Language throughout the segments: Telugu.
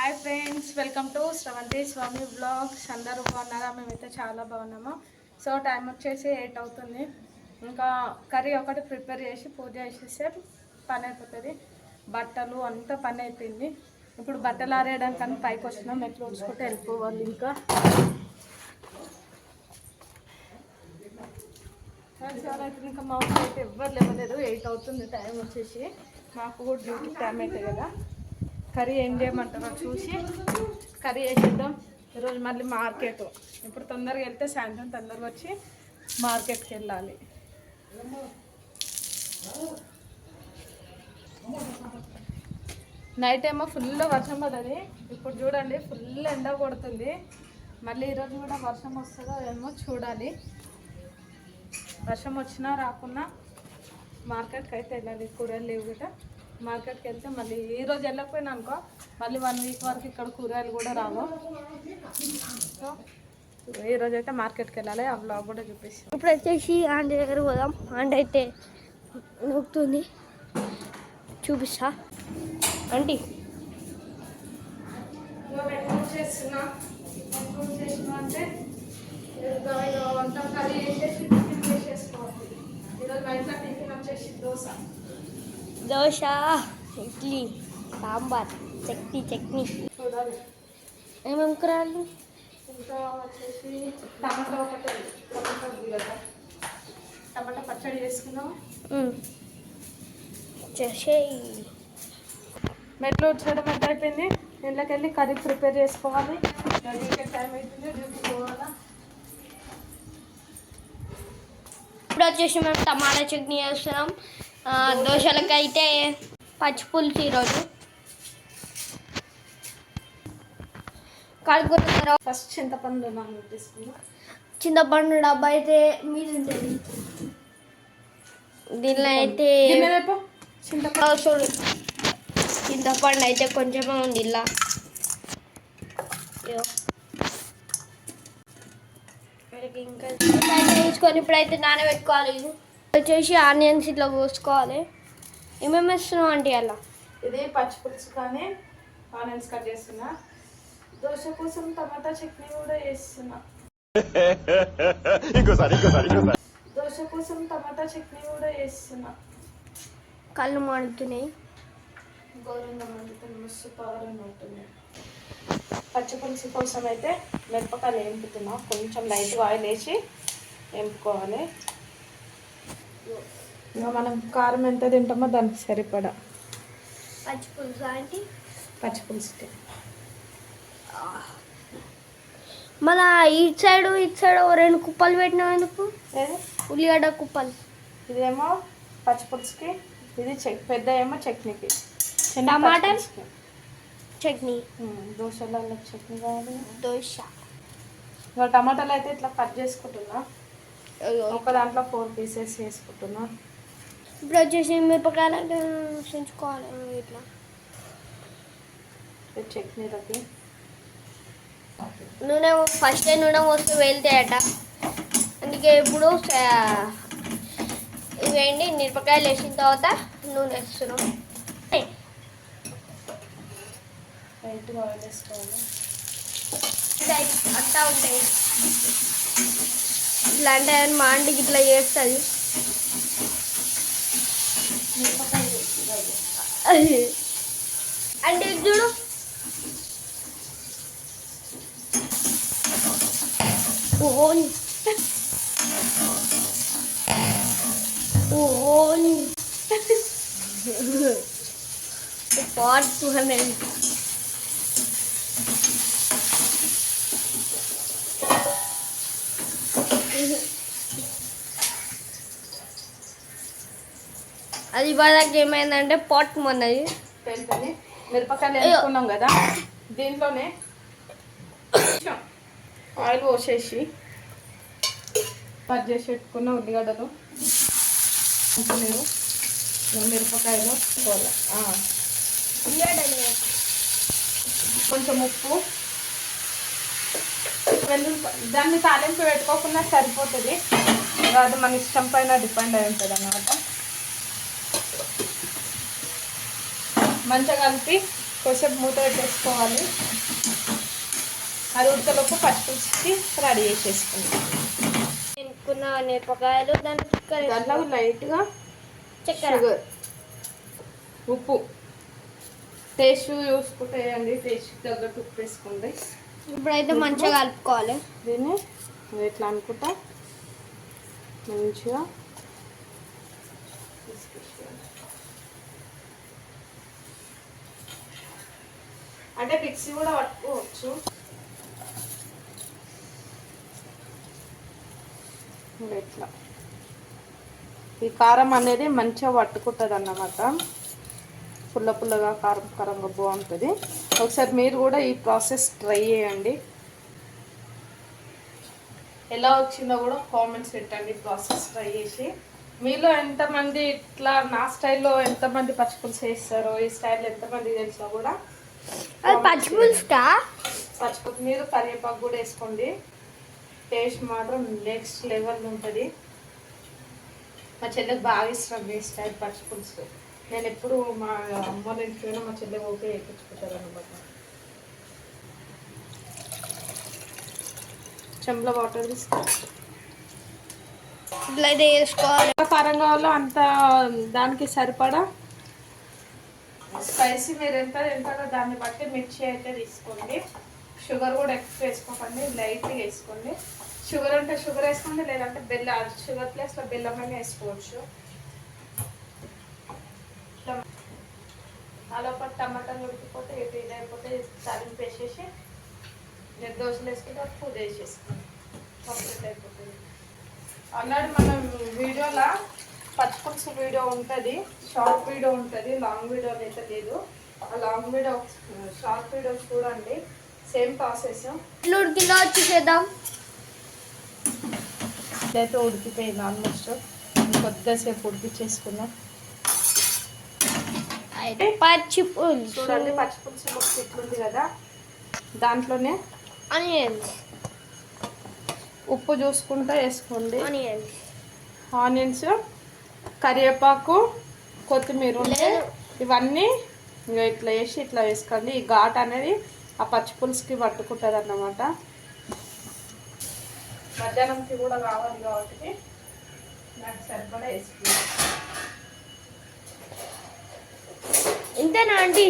Hi friends, welcome to Sravanthi Swamy blogs. అందరూ బాగున్నారా? మేమైతే చాలా బాగున్నాము. సో టైం వచ్చేసి 8 అవుతుంది. ఇంకా కర్రీ ఒకటి ప్రిపేర్ చేసి పూజ చేసేస్తే పని అయిపోతుంది. బట్టలు అంతా పని అయిపోయింది. ఇప్పుడు బట్టలు ఆరేయడానికి పైకి వచ్చినాం. ఎట్లా వచ్చుకుంటే వెళ్ళిపోవాలి. ఇంకా చాలా అవుతుంది. ఇంకా మా ఊళ్ళో అయితే ఎవ్వరు లేవలేదు. 8 అవుతుంది టైం వచ్చేసి. మాకు కూడా డ్యూటీ టైం అవుతుంది కదా. కర్రీ ఏం చేయమంటారో చూసి కర్రీ వేసేద్దాం. ఈరోజు మళ్ళీ మార్కెట్. ఇప్పుడు తొందరగా వెళ్తే సాయంత్రం తొందరగా వచ్చి మార్కెట్కి వెళ్ళాలి. నైట్ ఏమో ఫుల్ వర్షం పడ్డది. ఇప్పుడు చూడండి ఫుల్ ఎండ కొడుతుంది. మళ్ళీ ఈరోజు కూడా వర్షం వస్తుందో ఏమో చూడాలి. వర్షం వచ్చినా రాకున్నా మార్కెట్కి అయితే వెళ్ళాలి. కూరగాయలు లేవు కదా. మార్కెట్కి వెళ్తే మళ్ళీ ఈరోజు వెళ్ళకపోయినా అనుకో మళ్ళీ 1 వీక్ వరకు ఇక్కడ కూరగాయలు కూడా రావు. సో ఈరోజు అయితే మార్కెట్కి వెళ్ళాలి. ఆ బ్లాగ్ కూడా చూపిస్తాం. ఇప్పుడు వచ్చేసి ఆంటీ దగ్గర పోదాం. ఆంటీ అయితే నొక్కుతుంది, చూపిస్తా. ఆంటీ చేస్తున్నా అంటే వంట కర్రీ వేసేసి చేసేసుకోవాలి. ఈరోజు మా ఇంట్లో టిఫిన్ వచ్చేసి దోశ, ఇడ్లీ, సాంబార్, చట్నీ చూడాలి. ఏమేమి కూరలు? ఇంకా వచ్చేసి టమాటా ఒకటి, టమాటా పచ్చడి చేసుకున్నాం. చేసే మెట్లు వచ్చేయడం ఎంత అయిపోయింది. ఇళ్ళకి వెళ్ళి కర్రీ ప్రిపేర్ చేసుకోవాలి. డ్యూటీ టైం అవుతుంది, డ్యూటీ పోవాలా. ఇప్పుడు వచ్చేసి మేము టమాటా చట్నీ చేస్తున్నాం. దోశలకి అయితే పచ్చి పులుసు ఈరోజు కడుక్కున్న ఫస్ట్ చింతపండు నానబెట్టేసుకున్నాం. చింతపండు డబ్బా అయితే మీద ఉంటుంది. దీనిలో అయితే చింతపండు అయితే కొంచెమే ఉంది. ఇలా ఇంకా తీసుకొని ఇప్పుడైతే నానబెట్టుకోవాలి. వచ్చేసి ఆనియన్స్ ఇట్లా కోసుకోవాలి. ఏమేమి వేస్తున్నావు అంటే అలా? ఇది పచ్చి పులుసు కానీ ఆనియన్స్ కట్ చేస్తున్నా. దోశ కోసం టమాటా చట్నీ కూడా చేస్తున్నా. దోశ కోసం టమాటా చట్నీ కూడా చేస్తున్నా. కళ్ళు మండుతున్నాయి, గౌరవంగా మండుతుంది, మస్తు పవరంగా ఉంటుంది. పచ్చి పులుసు కోసం అయితే మిరపకాయలు వేపుతున్నా. కొంచెం లైట్గా ఆయిల్ వేసి వేపుకోవాలి. ఇంకా మనం కారం ఎంత తింటామో దానికి సరిపడా పచ్చి పులుసు అంటే పచ్చి పులుసు. మళ్ళా ఇటు సైడ్ 2 కుప్పలు పెట్టినావు ఎందుకు? ఉల్లిగడ్డ కుప్పలు. ఇదేమో పచ్చి పులుసుకి, ఇది పెద్ద ఏమో చట్నీకి. టమాటా చట్నీ, దోశలలో చట్నీ కావాలి. దోశ. ఇంకా టమాటాలు అయితే ఇట్లా కట్ చేసుకుంటున్నా. ఒక దాంట్లో 4 పీసెస్ వేసుకుంటున్నా. ఇప్పుడు వచ్చేసి మిరపకాయలు చించుకోవాలి. ఇట్లా చట్నీలకి నూనె ఫస్ట్ నూనె పోస్తే వెళ్తాయట. అందుకే ఇప్పుడు ఇవేంటి మిరపకాయలు వేసిన తర్వాత నూనె వేస్తున్నాం. లైట్గా ఆయిల్ వేసుకోవాలి. అట్టా ఉంటాయి. ఇట్లా అంటే మా ఆంటీకి ఇట్లా చేస్తుంది. అంటే చూడు ఓన్ పార్ట్ 200. అది ఇవాళకి ఏమైందంటే పాట్ మొన్నది పెళ్ళి మిరపకాయలు వేసుకున్నాం కదా. దీంట్లోనే ఆయిల్ పోసేసి కట్ చేసి పెట్టుకున్న ఉల్లిగడ్డలు, మిరపకాయలు, కొంచెం ఉప్పు, దాన్ని తాలింపు పెట్టుకోకుండా సరిపోతుంది. అది మన ఇష్టం పైన డిపెండ్ అయి ఉంటుంది అన్నమాట. మంచిగా కలిపి కొంచెం మూత పెట్టేసుకోవాలి. అది ఉడకలోపు పచ్చిపులుసుకి రెడీ చేసేసుకుంటాం. ఎన్నుకున్న మిరపకాయలు దాంట్లో లైట్గా చక్కెర, షుగర్, ఉప్పు టేస్ట్ చూసుకుంటే వేయండి. టేస్ట్ తగ్గట్టు ఉప్పు వేసుకోండి. ఇప్పుడైతే మంచిగా కలుపుకోవాలి. దీన్ని ఎట్లా అనుకుంటా మంచిగా అంటే మిక్సీ కూడా పట్టుకోవచ్చు. ఇట్లా ఈ కారం అనేది మంచిగా పట్టుకుంటుంది అన్నమాట. పుల్ల పుల్లగా కారం కారంగా బాగుంటుంది. ఒకసారి మీరు కూడా ఈ ప్రాసెస్ ట్రై చేయండి. ఎలా వచ్చిందో కూడా కామెంట్స్ పెట్టండి. ప్రాసెస్ ట్రై చేసి మీలో ఎంతమంది ఇట్లా నా స్టైల్లో ఎంతమంది పచ్చిపులుసు వేస్తారో, ఈ స్టైల్లో ఎంతమంది తెలిసినా కూడా పచ్చిపులుసుకా పచ్చిపులుసు మీరు కరివేపాకు కూడా వేసుకోండి. టేస్ట్ మాత్రం నెక్స్ట్ లెవెల్ ఉంటుంది. మా చెల్లెకి బాగా ఇష్టం ఈ స్టైల్ పచ్చిపులుసు. నేను ఎప్పుడు మా అమ్మ ఇంటికి పోయినా మా చెల్లె ఓకే వేయించుకుంటారు అన్నమాట. చెంబులో వాటర్ తీసుకోవాలి. ఇట్లా అయితే వేసుకోవాలి. కారం కావాలో అంత దానికి సరిపడా స్పైసీ మీరు ఎంత తింటారో దాన్ని బట్టి మిర్చి అయితే తీసుకోండి. షుగర్ కూడా ఎక్కువ వేసుకోకండి, లైట్గా వేసుకోండి. షుగర్ అంటే షుగర్ వేసుకోండి, లేదంటే బెల్లం, షుగర్ ప్లేస్లో బెల్లం అయినా వేసుకోవచ్చు. అలోప టమాటాలు ఉడికిపోతే ఇది అయిపోతే తాలింపు వేసేసి నేను దోశలు వేసుకుంటే పూజ వేసేసుకోండి. కంప్లీట్ అయిపోతుంది. ఆల్రెడీ మనం వీడియోలో పచ్చిపులుసు వీడియో ఉంటుంది, షార్ట్ వీడియో ఉంటుంది, లాంగ్ వీడియో అయితే లేదు. ఆ లాంగ్ వీడియో షార్ట్ వీడియో చూడండి. Same process. ఇట్లా ఉడికిలో వచ్చి చేద్దాం. ఇదైతే ఉడికిపోయింది ఆల్మోస్ట్. కొద్దిసేపు ఉడికిచ్చేసుకుందాం. అయితే పచ్చిపులుసు చూడండి, పచ్చిపులుసు ముక్క ఇట్లుంది కదా, దాంట్లోనే ఆనియన్స్, ఉప్పు చూసుకుంటూ వేసుకోండి. ఆనియన్స్, కరివేపాకు, కొత్తిమీర ఉంటే ఇవన్నీ ఇంకా ఇట్లా వేసి ఇట్లా వేసుకోండి. ఈ ఘాట్ అనేది ఆ పచ్చిపులుసుకి పట్టుకుంటుంది అన్నమాట. మధ్యాహ్నంకి కూడా కావాలి కాబట్టి నాకు సరిపడా వేసుకుంటాం. ఇంతేనా అండి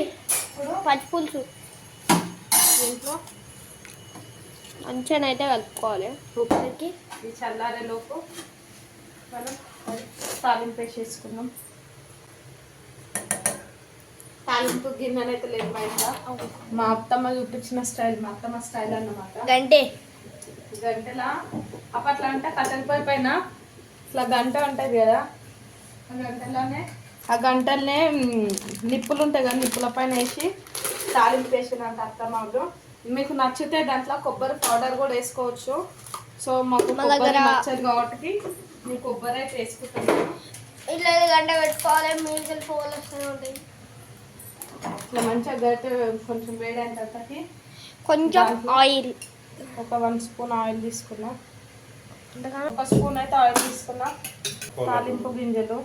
పచ్చిపులుసు? దీంట్లో మంచిగా అయితే కలుపుకోవాలి. ఉప్పుకి ఈ చల్లారేలోపు మనం తాలింపు వేసేసుకున్నాం. తాలింపు గిన్నెనైతే లేదు మా ఇంట్లో. మా అత్తమ్మ చూపించిన స్టైల్, మా అత్తమ్మ స్టైల్ అన్నమాట. గంటలా అప్పట్లో అంటే కట్టెల పొయ్యి పైన ఇట్లా గంట ఉంటుంది కదా, ఆ గంటలనే నిప్పులు ఉంటాయి కదా, నిప్పుల పైన వేసి తాలింపు వేసినంట అత్తమ్మలు. మీకు నచ్చితే దాంట్లో కొబ్బరి పౌడర్ కూడా వేసుకోవచ్చు. సో మాకు కొబ్బరి నచ్చదు కాబట్టి నేను కొబ్బరి అయితే వేసుకుంటాను. ఇట్లా గంట పెట్టుకోవాలి. మీరికలు పోలు వస్తూనే ఉంటాయి. ఇట్లా మంచిగా గట్టి కొంచెం వేడైన తర్వాతకి కొంచెం ఆయిల్, ఒక 1 స్పూన్ ఆయిల్ తీసుకున్నా. 1 స్పూన్ అయితే ఆయిల్ తీసుకున్నా. తాలింపు గింజలు,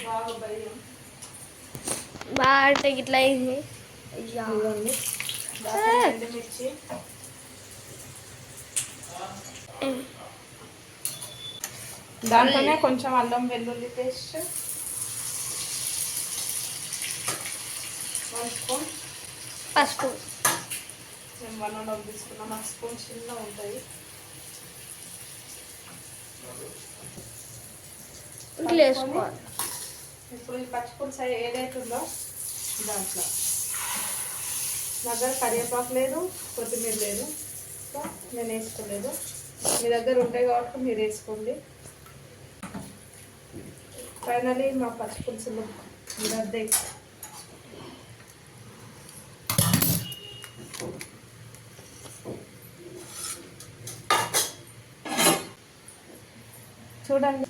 బాగా భయం బాగా ఇట్లా అయింది. మిర్చి, దాంట్లోనే కొంచెం అల్లం వెల్లుల్లి పేస్ట్, 1 స్పూన్ పసుపు. నేను 1.5 తీసుకున్నాం. 1 స్పూన్ చిన్న ఉంటాయి. ఇట్లా వేసుకోవాలి. ఇప్పుడు ఈ పచ్చిపులుసు ఏదైతుందో దాంట్లో నా దగ్గర కరివేపాకు లేదు, కొత్తిమీర లేదు, నేను వేసుకోలేదు. మీ దగ్గర ఉంటాయి కాబట్టి మీరు వేసుకోండి. ఫైనలీ మా పచ్చిపులుసులు ఇదే. చూడండి,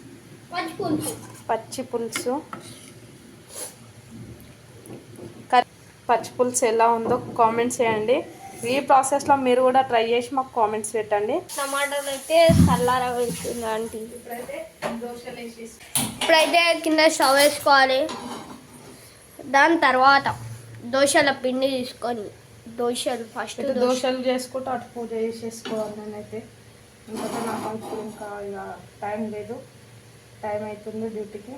పచ్చి పులుసు పచ్చి పులుసు ఎలా ఉందో కామెంట్స్ చేయండి. ఈ ప్రాసెస్లో మీరు కూడా ట్రై చేసి మాకు కామెంట్స్ పెట్టండి. టమాటాలు అయితే చల్లార వెళ్తుంది ఆంటీ. ఇప్పుడైతే దోశలు వేసేసి ఇప్పుడైతే కింద స్టవ్ వేసుకోవాలి. దాని తర్వాత దోశల పిండి తీసుకొని దోశలు ఫస్ట్ దోశలు చేసుకుంటూ అటు పూజ చేసేసుకోవాలి. నేనైతే ఇంకొక నాకు ఇప్పుడు ఇంకా ఇక టైం లేదు, టైం అవుతుంది డ్యూటీకి.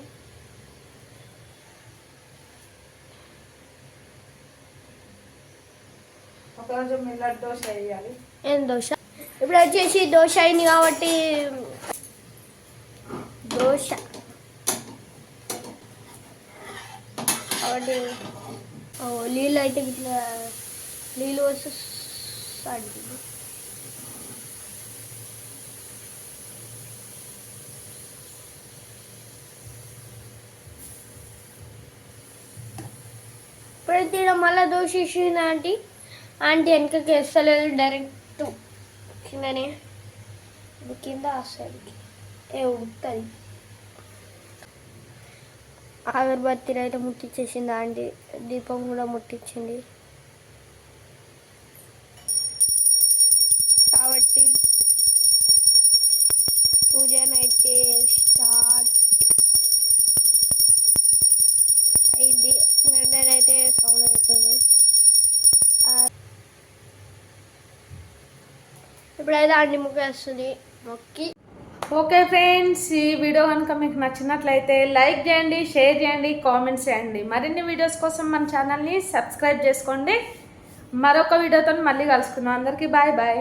ఒకరోజు మిల్లట్ దోశ వేయాలి. ఏం దోశ? ఇప్పుడు వచ్చేసి దోశ అయింది కాబట్టి దోశ కాబట్టి నీళ్ళు అయితే ఇట్లా నీళ్ళు వస్తే ఇప్పుడైతే మళ్ళీ దోశ వేసింది ఆంటీ వెనకకి వేస్తలేదు, డైరెక్ట్ కిందనే కింద వస్తుంది ఉడుతుంది. అగరబత్తిని అయితే ముట్టించేసింది ఆంటీ, దీపం కూడా ముట్టించింది. కాబట్టి పూజనైతే స్టార్ట్ అయింది. అయితే సౌండ్ అవుతుంది. ఇప్పుడైతే ఆంటీ ముగ్గేస్తుంది. మొక్కి ఓకే ఫ్రెండ్స్, ఈ వీడియో కనుక మీకు నచ్చినట్లయితే లైక్ చేయండి, షేర్ చేయండి, కామెంట్స్ చేయండి. మరిన్ని వీడియోస్ కోసం మన ఛానల్ని సబ్స్క్రైబ్ చేసుకోండి. మరొక వీడియోతో మళ్ళీ కలుసుకుందాం. అందరికీ బాయ్ బాయ్.